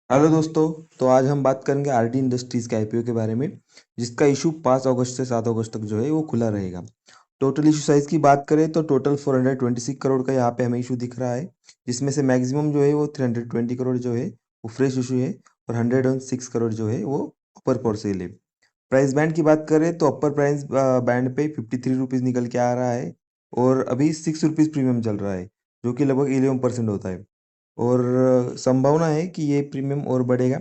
Hello दोस्तों। तो आज हम बात करेंगे आरडी इंडस्ट्रीज के आईपीओ के बारे में, जिसका इशू 5 अगस्त से 7 अगस्त तक जो है वो खुला रहेगा। टोटल इशू साइज की बात करें तो टोटल 426 करोड़ का यहाँ पे हमें इशू दिख रहा है, जिसमें से मैक्सिमम जो है वो 320 करोड़ जो है वो फ्रेश इशू है और 106 करोड़ जो है वो अपर फॉर सेल है। प्राइस बैंड की बात करें तो अपर प्राइस बैंड पे 53 रुपीज़ निकल के आ रहा है और अभी 6 रुपीज़ प्रीमियम चल रहा है, जो कि लगभग 11% होता है। और संभावना है कि ये प्रीमियम और बढ़ेगा।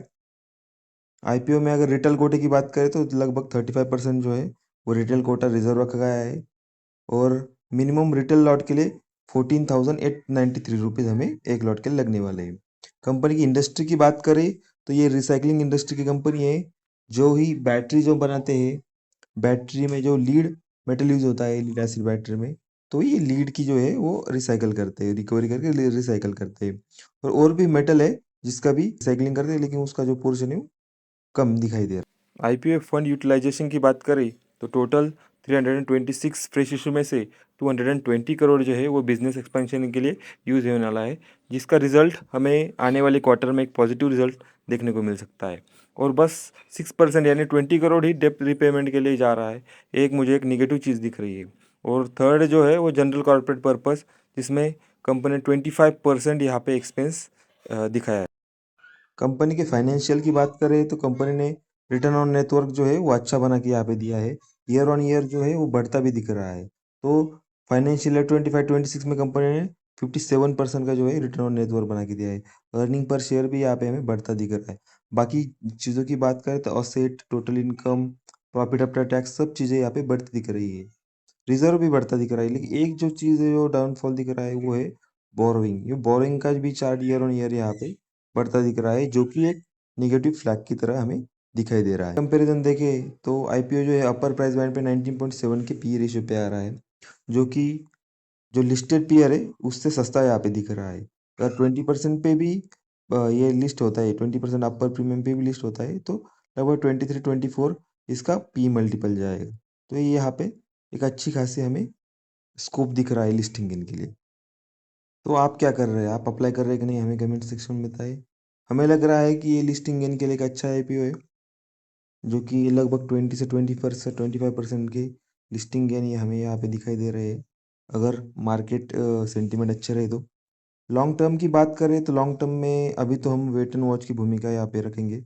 आईपीओ में अगर रिटेल कोटे की बात करें तो लगभग 35% जो है वो रिटेल कोटा रिजर्व रखा गया है और मिनिमम रिटेल लॉट के लिए 14,893 रुपीज़ हमें एक लॉट के लिए लगने वाले हैं। कंपनी की इंडस्ट्री की बात करें तो ये रिसाइकलिंग इंडस्ट्री की कंपनी है, जो ही बैटरी जो बनाते हैं, बैटरी में जो लीड मेटल यूज होता है लीड एसिड बैटरी में, तो ये लीड की जो है वो रिसाइकल करते हैं, रिकवरी करके रिसाइकल करते हैं। और भी मेटल है जिसका भी रिसाइकलिंग करते हैं, लेकिन उसका जो पोर्शन है वो कम दिखाई दे रहा है। आईपीओ फंड यूटिलाइजेशन की बात करें तो टोटल 326 फ्रेश इशू में से 220 करोड़ जो है वो बिजनेस एक्सपेंशन के लिए यूज़ होने वाला है, जिसका रिजल्ट हमें आने वाले क्वार्टर में एक पॉजिटिव रिजल्ट देखने को मिल सकता है। और बस 6% यानी 20 करोड़ ही डेप्ट रिपेमेंट के लिए जा रहा है। एक मुझे एक निगेटिव चीज़ दिख रही है। और थर्ड जो है वो जनरल कॉर्पोरेट पर्पस, जिसमें कंपनी ने 25% यहाँ पे एक्सपेंस दिखाया है। कंपनी के फाइनेंशियल की बात करें तो कंपनी ने रिटर्न ऑन नेटवर्क जो है वो अच्छा बना के यहाँ पे दिया है। ईयर ऑन ईयर जो है वो बढ़ता भी दिख रहा है। तो फाइनेंशियल ईयर 25-26 में कंपनी ने 57% का जो है रिटर्न ऑन नेटवर्क बना के दिया है। अर्निंग पर शेयर भी यहाँ पे हमें बढ़ता दिख रहा है। बाकी चीज़ों की बात करें तो asset, total income, profit after tax, सब चीज़ें यहाँ पे बढ़ती दिख रही है। रिजर्व भी बढ़ता दिख रहा है, लेकिन एक जो चीज़ है जो डाउनफॉल दिख रहा है वो है बोरोइंग। ये बोरोइंग का भी चार्ट ईयर ऑन ईयर यहाँ पे बढ़ता दिख रहा है, जो कि एक निगेटिव फ्लैग की तरह हमें दिखाई दे रहा है। कंपैरिजन देखें तो आईपीओ जो है अपर प्राइस बैंड पे 19.7 के पी रेशियो पे आ रहा है, जो कि जो लिस्टेड पीयर है उससे सस्ता यहाँ पे दिख रहा है। अगर 20% पे भी ये लिस्ट होता है, 20% अपर प्रीमियम पे भी लिस्ट होता है, तो लगभग 23-24 इसका पी मल्टीपल जाएगा। तो ये यहाँ पे एक अच्छी खासी हमें स्कोप दिख रहा है लिस्टिंग गेन के लिए। तो आप क्या कर रहे हैं? आप अप्लाई कर रहे हैं कि नहीं, हमें कमेंट सेक्शन में बताइए। हमें लग रहा है कि ये लिस्टिंग गेन के लिए एक अच्छा आईपीओ है, जो कि लगभग 20 से 25% के लिस्टिंग गेन ये हमें यहाँ पे दिखाई दे रहे हैं, अगर मार्केट सेंटीमेंट अच्छे रहे तो। लॉन्ग टर्म की बात करें तो लॉन्ग टर्म में अभी तो हम वेट एंड वॉच की भूमिका यहाँ पे रखेंगे,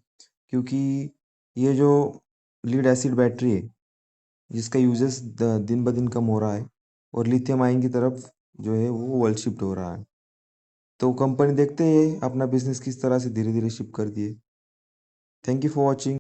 क्योंकि ये जो लीड एसिड बैटरी है जिसका यूजेस दिन ब दिन कम हो रहा है और लिथियम आयन की तरफ जो है वो वर्ल्ड शिफ्ट हो रहा है। तो कंपनी देखते हैं अपना बिजनेस किस तरह से धीरे धीरे शिफ्ट कर दिए। Thank you for watching.